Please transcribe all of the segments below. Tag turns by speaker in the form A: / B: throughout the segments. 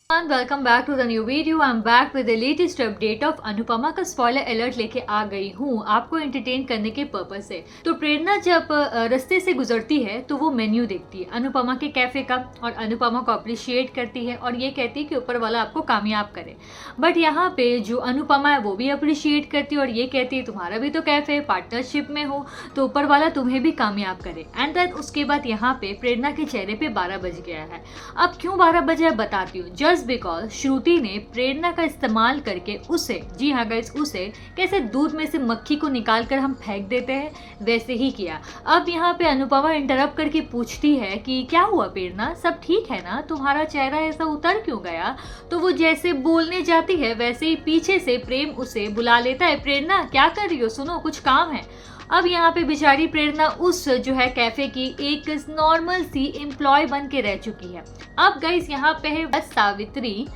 A: And welcome back to the new video. I'm back with the latest update of Anupama का spoiler alert लेके आ गई हूँ आपको entertain करने के पर्पज से। तो प्रेरणा जब रास्ते से गुजरती है तो वो मेन्यू देखती है अनुपमा के कैफे का और अनुपमा को अप्रिशिएट करती है और ये कहती है कि ऊपर वाला आपको कामयाब करे। बट यहाँ पे जो अनुपमा है वो भी अप्रिशिएट करती है और ये कहती है तुम्हारा भी तो कैफे पार्टनरशिप में हो तो ऊपर वाला तुम्हें भी कामयाब करे। एंड देन उसके बाद यहाँ पे प्रेरणा के चेहरे पे 12 बज गया है। अब क्यों 12 बजे बताती हूँ। जस्ट बिकॉज श्रुति ने प्रेरणा का इस्तेमाल करके उसे, जी हाँ गाइस, उसे कैसे दूध में से मक्खी को निकाल कर हम फेंक देते हैं वैसे ही किया। अब यहाँ पे अनुपमा इंटरप्ट करके पूछती है कि क्या हुआ प्रेरणा, सब ठीक है ना, तुम्हारा चेहरा ऐसा उतर क्यों गया। तो वो जैसे बोलने जाती है वैसे ही पीछे से प्रेम उसे बुला लेता है, प्रेरणा क्या कर रही हो, सुनो कुछ काम है। अब यहाँ पे बेचारी प्रेरणा उस जो है कैफे की एक नॉर्मल सी एम्प्लॉय बन के रह चुकी है। अब गाइस यहाँ पे है बस सावित्री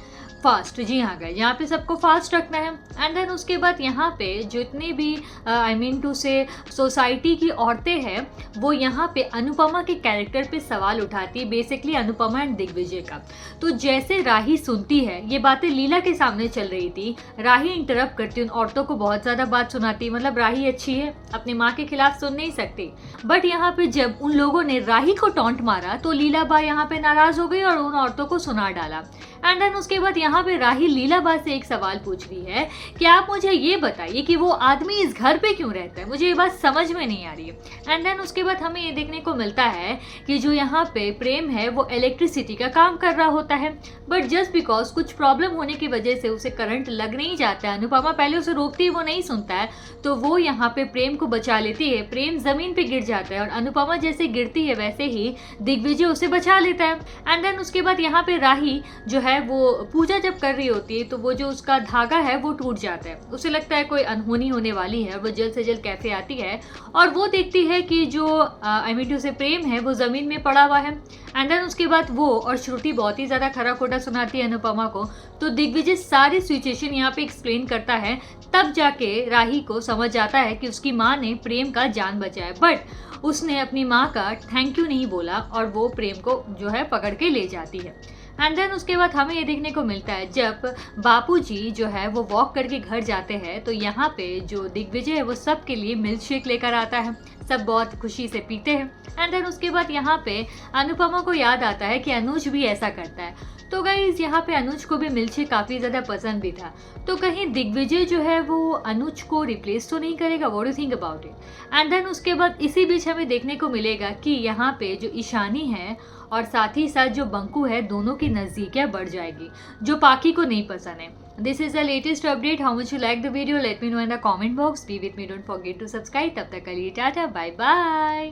A: फास्ट, जी हाँ गाइस, यहाँ पे सबको फास्ट रखना है। एंड देन उसके बाद यहाँ पे जितनी भी आई मीन टू से सोसाइटी की औरतें हैं वो यहाँ पे अनुपमा के कैरेक्टर पे सवाल उठाती है, बेसिकली अनुपमा एंड दिग्विजय का। तो जैसे राही सुनती है, ये बातें लीला के सामने चल रही थी, राही इंटरप्ट करती, उन औरतों को बहुत ज़्यादा बात सुनाती, मतलब राही अच्छी है, अपनी माँ के खिलाफ सुन नहीं सकती। बट यहाँ पे जब उन लोगों ने राही को टॉन्ट मारा तो लीला बा यहाँ पे नाराज हो गई और उन औरतों को सुना डाला। एंड देन उसके बाद यहाँ पे राही लीलाबा से एक सवाल पूछ रही है कि आप मुझे ये बताइए कि वो आदमी इस घर पे क्यों रहता है, मुझे ये बात समझ में नहीं आ रही है। एंड देन उसके बाद हमें ये देखने को मिलता है कि जो यहाँ पे प्रेम है वो इलेक्ट्रिसिटी का काम कर रहा होता है, बट जस्ट बिकॉज कुछ प्रॉब्लम होने की वजह से उसे करंट लग नहीं जाता है। अनुपमा पहले उसे रोकती है, वो नहीं सुनता है, तो वो यहाँ पे प्रेम को बचा लेती है। प्रेम जमीन पे गिर जाता है और अनुपमा जैसे गिरती है वैसे ही दिग्विजय उसे बचा लेता है। एंड देन उसके बाद यहाँ पे राही जो है वो पूजा जब कर रही होती है तो वो जो उसका धागा है वो टूट जाता है, उसे लगता है कोई अनहोनी होने वाली है। वो जल्द से जल्द कैफे आती है और वो देखती है कि जो आई मीन टू से प्रेम है वो जमीन में पड़ा हुआ है। एंड देन उसके बाद वो और श्रुति बहुत ही ज्यादा खरा खोटा सुनाती है अनुपमा को। तो दिग्विजय सारी सिचुएशन यहाँ पे एक्सप्लेन करता है, तब जाके राही को समझ आता है कि उसकी माँ ने प्रेम का जान बचाया, बट उसने अपनी माँ का थैंक यू नहीं बोला और वो प्रेम को जो है पकड़ के ले जाती है। एंड देन उसके बाद हमें ये देखने को मिलता है जब बापूजी जो है वो वॉक करके घर जाते हैं तो यहाँ पे जो दिग्विजय है वो सबके लिए मिल्क शेक लेकर आता है, सब बहुत खुशी से पीते हैं। एंड देन उसके बाद यहाँ पे अनुपमा को याद आता है कि अनुज भी ऐसा करता है। तो गाइज यहाँ पे अनुज को भी मिल्क शेक काफ़ी ज़्यादा पसंद भी था, तो कहीं दिग्विजय जो है वो अनुज को रिप्लेस तो नहीं करेगा, what do think about it. And then उसके बाद इसी बीच हमें देखने को मिलेगा कि यहाँ पे जो ईशानी है और साथ ही साथ जो बंकू है दोनों की नज़दीकियाँ बढ़ जाएगी, जो पाकी को नहीं पसंद है। This is the latest update. How much you like the video, let me know in the comment box. Be with me, don't forget to subscribe. तब तक के लिए टाटा, बाय बाय।